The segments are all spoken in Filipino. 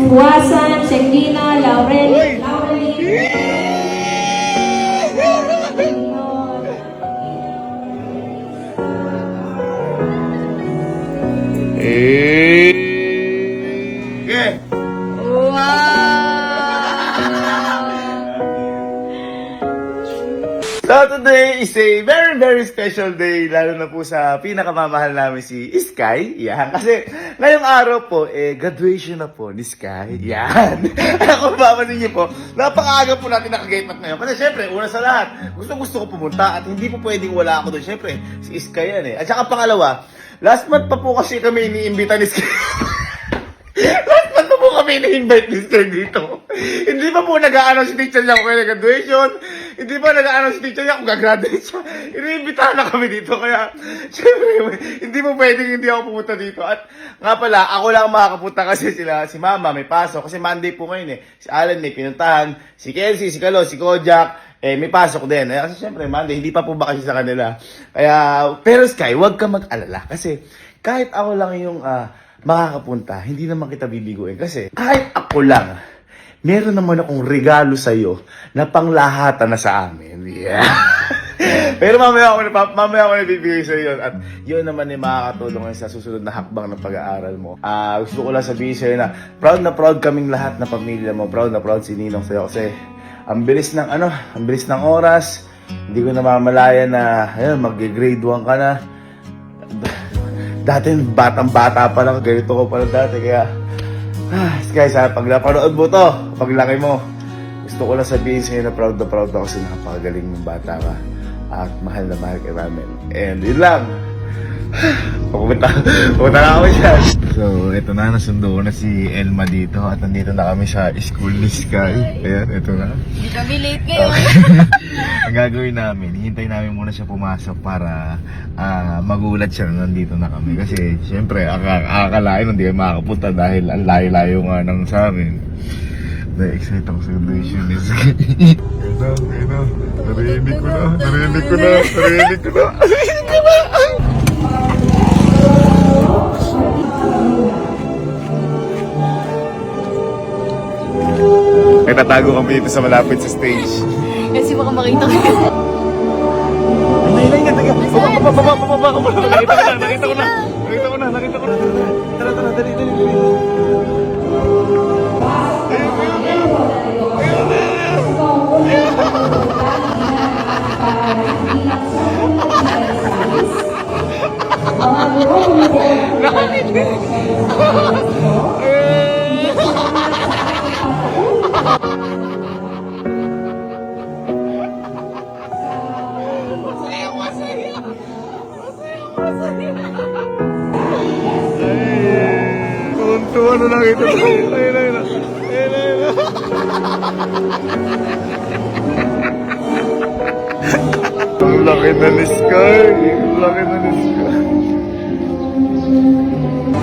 Wasan, Shekina, Laurel, So today is a very very special day, lalo na po sa pinakamamahal namin si Sky. Yan, kasi ngayong araw po, graduation na po ni Sky. Yan. Kung mapapansin niyo po, napakaaga po natin nakagate up ngayon. Kasi syempre, una sa lahat, gusto ko pumunta at hindi po pwedeng wala ako doon. Syempre, si Sky yan eh. At saka pangalawa, last month pa po kasi kami iniimbita ni Sky. Last month pa po kami ini-invite ni Sky dito. Hindi pa po nag-a-announce si teacher niya kung kaya graduation. Hindi pa nag-a-announce si teacher niya kung gagraduate siya. Iniimbitahan na kami dito. Kaya, syempre, hindi po pwedeng hindi ako pumunta dito. At nga pala, ako lang makakapunta kasi si Mama may pasok. Kasi Monday po ngayon eh. Si Alan may pinuntahan. Si Kelsey, si Kalo, si Kojak. May pasok din. Kasi syempre, Monday, hindi pa po ba kasi sa kanila. Kaya, pero Sky, huwag ka mag-alala. Kasi, kahit ako lang yung makakapunta, hindi naman kita bibiguin. Kasi, kahit ako lang, meron naman akong regalo sa'yo na panglahatan na sa amin. Yeah. Pero mamaya ako nabibigay sa'yo yun. At yun naman ay makakatulong sa susunod na hakbang ng pag-aaral mo. Gusto ko lang sabihin sa'yo na proud kaming lahat na pamilya mo. Proud na proud si Ninong sa'yo. Kasi ang bilis ng oras. Hindi ko namamalaya na mag-grade 1 ka na. Dati batang-bata pa lang. Ganito ko pala dati. Kaya Sky, pag napanood mo to, paglaki mo, gusto ko lang sabihin sa'yo na proud ako kasi napakagaling ng bata ka. At mahal na mahal ka namin. And yun lang. Pupunta na kami dyan. So, ito na, nasundo ko na si Elma dito. At nandito na kami sa school ni Sky. Ayan, ito na. Hindi kami late ngayon. Ang gagawin namin, hihintay namin muna siya pumasok para magulat siya na nandito na kami. Kasi, syempre, akakalain hindi kayo makakapunta dahil ang layo-layo nga ng sa amin. Na-excite ako sa graduation ni Sky. Ayun. Narinig ko na. Nagtatago kami dito sa malapit sa stage. Kasi baka makita ko yun. Baba. Nakita ko na. Tara, dali. Tuwa na lang ito. Ayun. Ang laki na ni Sky.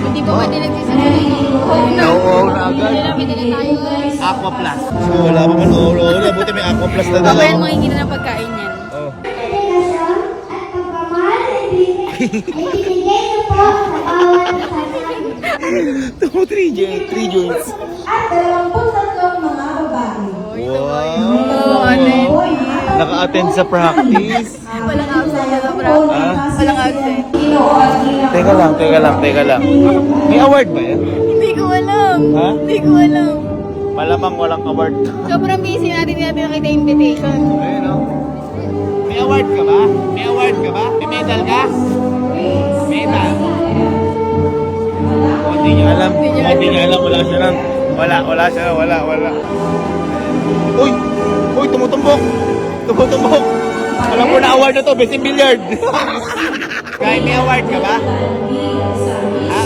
Hindi ba pwede nagsisabi? Oo, na agad. Hindi na tayo guys. Aqua Plus. Wala pa man. Wala. Buti may Aqua Plus na dala. Babayan makikita ng pagkain yan. Oh. Ito 3 joints. at 23 mga babae. Wow. Ano yun? Naka-attend sa practice. Walang absent na practice. Walang absent. Teka lang. May award ba yan? Hindi ko alam. Ha? Hindi ko alam. Malamang walang award. Sobrang busy natin, hindi natin nakita invitation. Ayun o. May award ka ba? May medal ka? Medal. Hindi niya alam. Wala. Uy, tumutumbok. Alam ko na award na to, Best in Billiard. Kaya may award ka ba? Ha?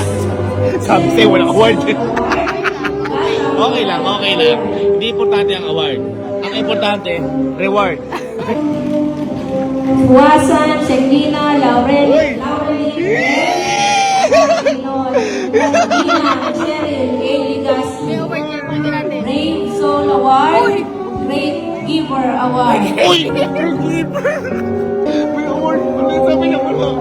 Sabi sa'yo, walang award. Okay lang. Hindi importante ang award. Ang importante, reward. Wasan, Shekina, Laurel, Cheryl, Eligas, May award niya, pwede natin. Brave Soul Award, Great Giver Award. Uy! May award ko na sabi niya wala.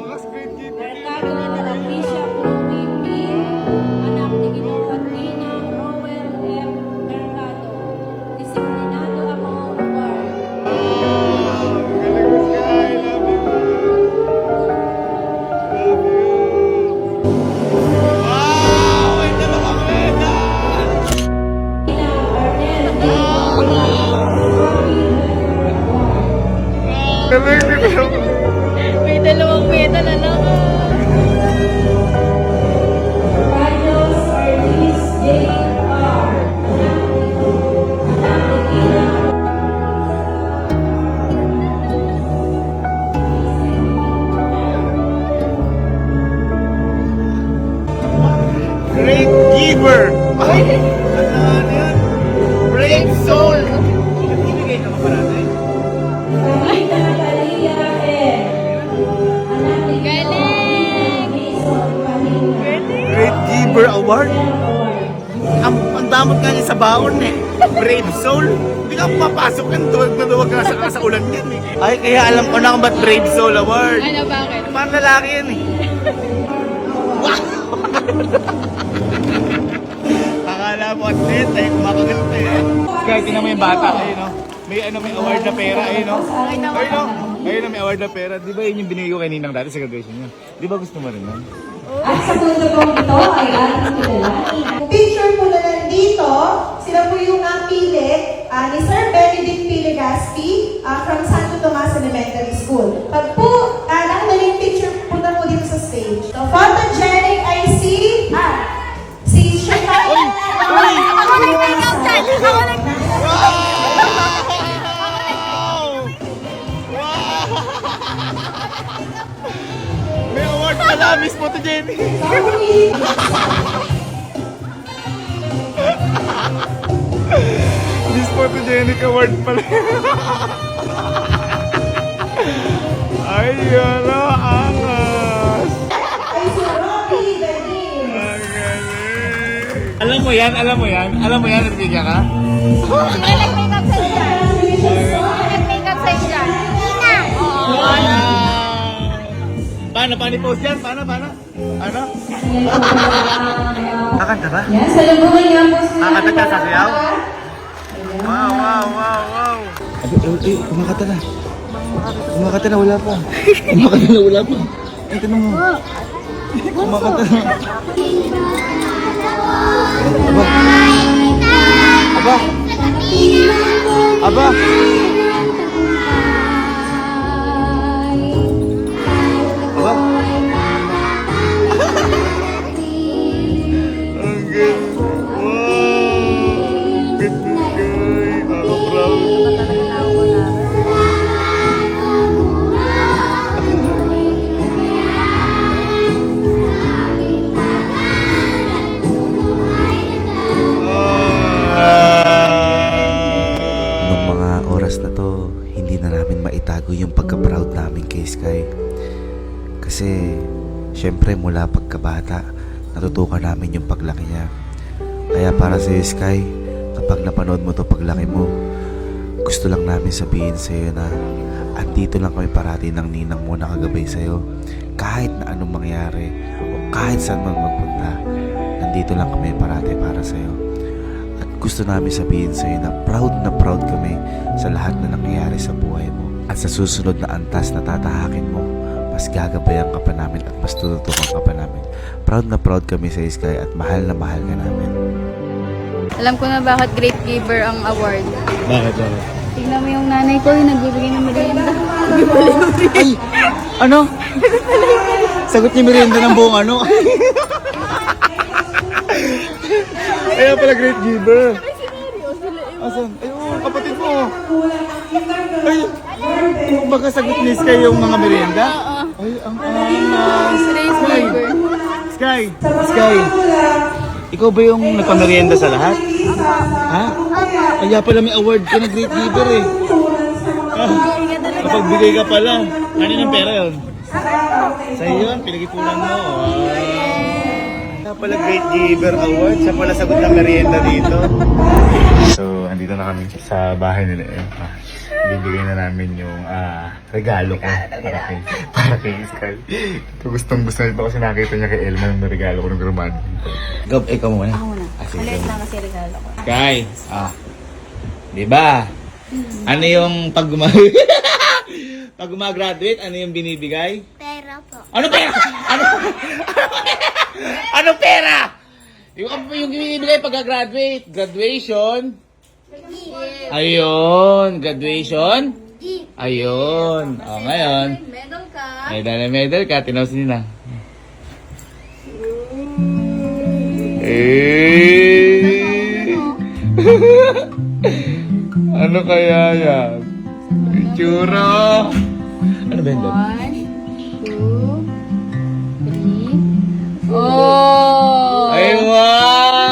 Mas great giver. Mercado de la Patricia Pumpipi, giver! Ay! Ano yan? Brave soul! Ibigay ka pa natin. Pamita Natalia and anak ni Galing! Jason Pamita. Great Giver Award? Award. Ang damot ka niya sa baon eh. Brave soul? Hindi ka papasok yan. Duwag na duwag ka sa ulan yan eh. Ay, kaya alam ko na kung ba't Brave Soul Award. Ano, bakit? Parang lalaki yan eh. Akala mo at net eh, kumakagat eh. Kaya tingnan mo yung bata eh, no? May may award na pera eh, no? Ayun, no? Ayun, may award na pera. Di ba yun yung binigay ko kay Ninang dati sa graduation niya? Di ba gusto mo rin nun? At sa mundo kong ito ay ating kilalanin. Picture po na nandito, sila po yung napili ni Sir Benedict P. Legaspi from Santo Tomas Elementary School. Pag po nakamaling picture, punta po dito sa stage. So, photogenic ay si Shakira. Ako nag-make up dyan! Ako nag- May award pala, Miss Photogenic! Miss Photogenic Award pala. Ay, ano, angas! Ay si Rocky Ganin. Ang galing. Alam mo yan, nabigyan ka? Sino nag-make up sa'yo dyan? Sino nag-make up sa'yo dyan? Nina! Paano i-post yan? Paano? Ano? Kakanta ba? Yan, sa lubungan niya po sila. Kakanta ka, sasayaw? Wow! Kumakata na. Kumakata na, wala pa. Ay, tanong mo. Kumakata na. Aba. Aba. Ang galing. Wow. Ganda guys. Ako proud. Nung mga oras na to, hindi na namin maitago yung pagka-proud namin kay Sky. Kasi, syempre mula pagkabata, natutukan namin yung paglaki niya. Kaya para sa Sky, kapag napanood mo to paglaki mo, gusto lang namin sabihin sa'yo na andito lang kami parati ng ninang mo nakagabay sa'yo. Kahit na anong mangyari o kahit saan man magpunta, nandito lang kami parati para sa'yo. At gusto namin sabihin sa'yo na proud kami sa lahat na nangyayari sa buhay mo. At sa susunod na antas na tatahakin mo, mas gagabayan ka pa namin at mas tututukan ka pa namin. Proud kami sa Sky at mahal na mahal ka namin. Alam ko na bakit Great Giver ang award. Bakit? Tignan mo yung nanay ko, yung nagbibigay ng merienda. Ay! Ano? Sagot ni Miranda ng buong ano? Kaya pala great giver. Asan? Ay, kapatid mo. Ay, baka sagot ni Sky yung mga merienda? Ay, ang angas. Great Giver. Sky! Ikaw ba yung nagpamerienda sa lahat? Ha? Kaya pala may award ka na great giver eh. Kapag bigay ka pala, ano ng pera yun? Sa'yo yun, pinagipunan mo. Kaya pala great giver award, siya pala sagot ng merienda dito. So, andito na kami sa bahay nila eh. Bibigay na namin yung regalo ko para kay Sky. Ito gustong gusto nito kasi nakita niya kay Elma yung regalo ko ng graman. Gab, ikaw muna. Ako na. Maliit lang kasi regalo ko. Sky, di ba? Ano yung pag gumagraduate, ano yung binibigay? Pera po. Ano pera? Ano pera? Yung binibigay pag graduate, graduation. Ayun, graduation. Ayun. O, ngayon. Medal ka. Medal ka. Tinawsin nila. Eh. Ano kaya yan? Itsura. Ano ba yun? 1, 2, 3. Oh! Ay, wow!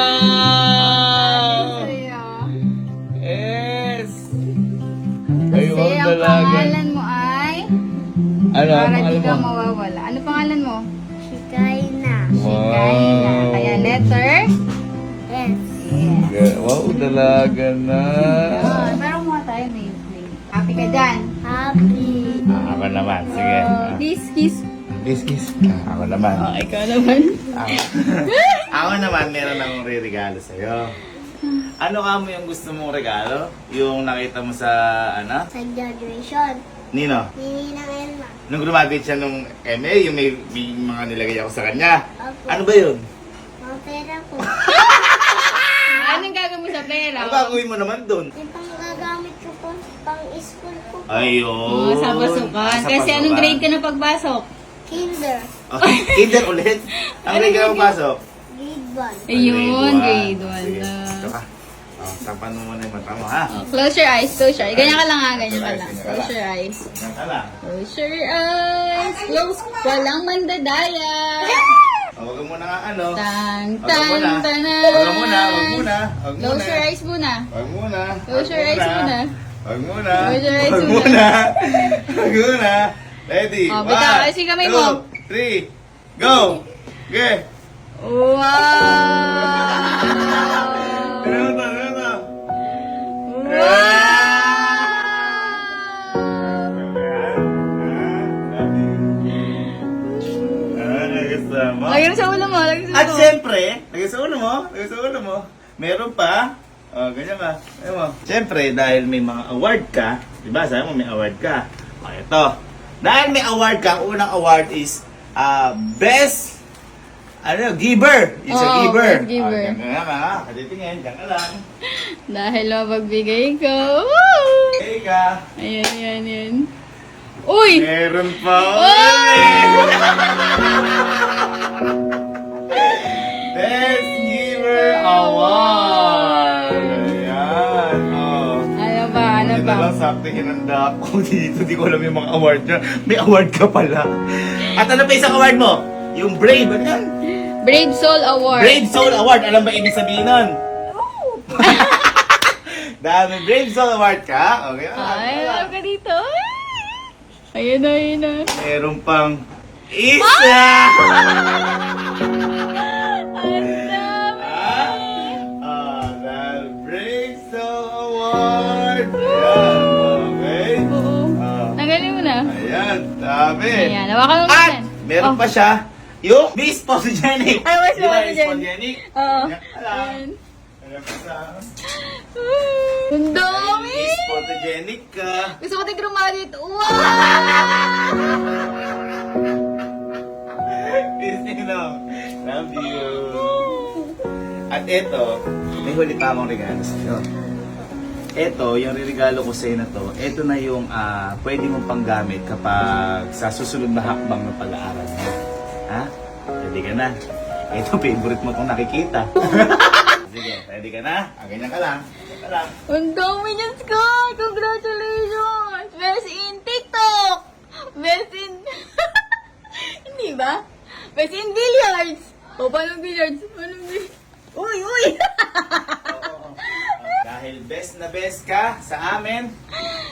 Para di Alam ka mo. mawawala. Ano pangalan mo? Shikaina. Kaina. Kaya letter? Yes. Yes. Wow, dalaga na. Meron mo tayo. May happy ka dyan. Happy. Ako naman, sige. Please kiss. Kiss. Ako naman. Ikaw naman. Ako naman, meron akong re-regalo sa'yo. Ano ka mo yung gusto mong regalo? Yung nakita mo sa, ano? Sa graduation. Nino? Nini ng Elma. Nung graduate siya nung MA, yung may mga nilagay ako sa kanya. Opo. Ano ba yun? Mga pera ko. Anong gagawin mo sa pera? Ano gagawin mo naman doon? Yung pang gagamit ko po, pang school ko po. Ayun. Sa pasukan. Sa Kasi anong pasukan. grade ka na pagpasok? Kinder. Oh, kinder ulit? Ang grade ka na magpasok? Grade 1. Ayun, grade 1 Sige, na. ito ka. Oh, tapan mo muna yung mata mo, ha? Oh, close your eyes, close your eyes. Ganyan ka lang ha, ganyan ka lang. Ganyan ka Close lang. your eyes. Yan ka lang. Close your eyes. Close. Walang mandadaya. Oh, huwag mo na nga ano. Tang, Huwag mo na. tang, tanan. Huwag muna. Close your eyes muna. Huwag muna. Close your eyes muna. Huwag muna. Close your eyes Huwag muna. muna. Huwag muna. Ready? Oh, bitaw, kasi kamay mo. 2, 3, go! Okay. Wow! Ano to? Ano to? Wow! Lagyan mo sa ulo mo, lagyan sa At ulo mo. siyempre, lagay sa ulo mo, meron pa, ganyan ka, ayun mo. Siyempre, dahil may mga award ka, di ba, sabi mo may award ka. O, ito. Dahil may award ka, ang unang award is, best, giver. It's a Oo, giver. best giver. Diyan ka nga, ha? Katitingin, diyan ka lang. Dahil mapagbigay ko. Woo! Okay ka. Ayan. Uy! Meron pa Oh! Best Giver Award! Ayan, oh. Ano ba? Ito lang sakto hinanda ko dito. Di ko alam yung mga award niya. May award ka pala. At ano pa isang award mo? Yung Brave, ano yan? Brave Soul Award. Brave Soul Award. Alam ba ibig sabihin nun? Dahil may Brave Soul Award ka. Okay, Ay, alam ka dito. Ayun na. meron pang isa! Ang dami. Dahil Brave Soul Award. Ayan, okay. Oo. Ah. Tanggalin mo na. Ayan, dami. Ayan, hawakan mo At yan. meron pa siya yung Miss Photogenic. Ay, Miss Di ba, Photogenic. Miss Photogenic? Oo. Yan ka lang. Ayan. Ayan ka lang. Ang dami. Miss Photogenic ka. Gusto ko tignan rumagit. Wow! Miss Ninong, love you. At eto, may huli pa akong regalo sa'yo. Eto, yung regalo ko sa'yo na to, eto na yung pwede mong panggamit kapag sa susunod na hakbang ng pag-aaral mo. Ha? Ready ka na? Ito, favorite mo itong nakikita. Sige, ready ka na? Ganyan ka lang. Ganyan ka lang. Ang dami niyan, Sky! Congratulations! Best in TikTok! Best in... Hindi ba? Best in billiards! O, paano billiards? Uy! Dahil best na best ka sa amin,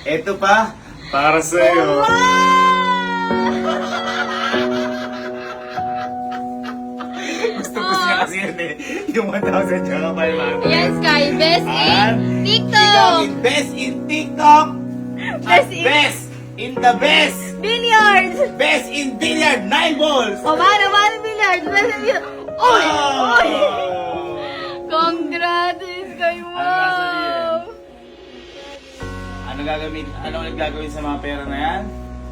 eto pa, para sa'yo. Gusto niya kasi yun eh. Yung 1,000 tsaka 500. Yes, Sky! Best At in ikaw TikTok! in best in TikTok. At Best in- best in the best. Billiards! Best in billiard, 9 balls. O, paano billiards? Best in billiards! Uy! Oh! Uy! Congrats, Sky! Wow! Ano gagawin sa mga pera na yan?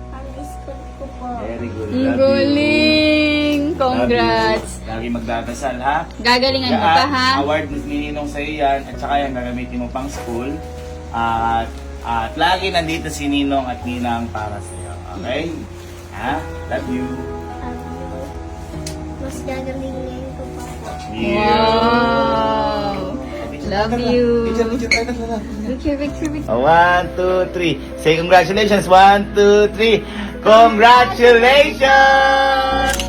Pang school ko po. Very good. Ang Love you. galing! Congrats! Love you. Lagi magdadasal, ha? Gagalingan mo pa, ha? Award ni Ninong sa'yo yan. At saka yan, gagamitin mo pang school. At lagi nandito si Ninong at Ninang para sa'yo. Okay? Ha? Love you. Mas gagalingin ko pa po. Wow! Love you! Picture. 1, 2, 3. Say congratulations. 1, 2, 3. Congratulations!